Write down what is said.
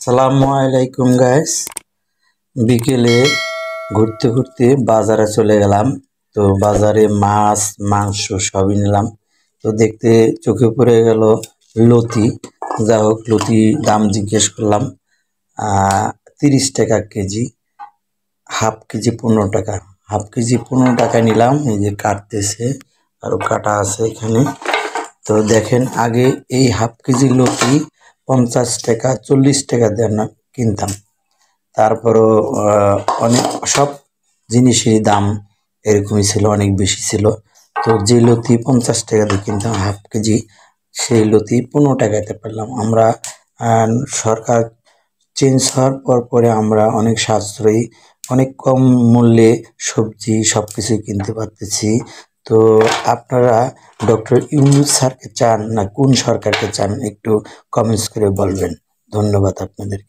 সালামু আলাইকুম গাইস। বিকেলে ঘুরতে ঘুরতে বাজারে চলে গেলাম। তো বাজারে মাছ মাংস সবই নিলাম। তো দেখতে চোখে পড়ে গেল লতি। যা হোক, লতি দাম জিজ্ঞেস করলাম 30 টাকা কেজি। হাফ কেজি 15 টাকা। হাফ কেজি 15 টাকায় নিলাম। এই যে কাটতেছে, আরও কাটা আছে এখানে। তো দেখেন, আগে এই হাফ কেজি লতি 50 টাকা 40 টাকা দিয়ে না কিনতাম। তারপরও অনেক সব জিনিসেরই দাম এরকমই ছিল, অনেক বেশি ছিল। তো যে লতি 50 টাকা দিয়ে কিনতাম হাফ কেজি, সেই লতি 15 টাকাতে পেলাম আমরা। সরকার চেঞ্জ হওয়ার পরে আমরা অনেক সাশ্রয়ী, অনেক কম মূল্যে সবজি সব কিছুই কিনতে পারতেছি। তো আপনারা ডক্টর ইউনূস স্যারকে চান না কোন সরকারকে চান, একটু কমেন্টস করে বলবেন। ধন্যবাদ আপনাদের।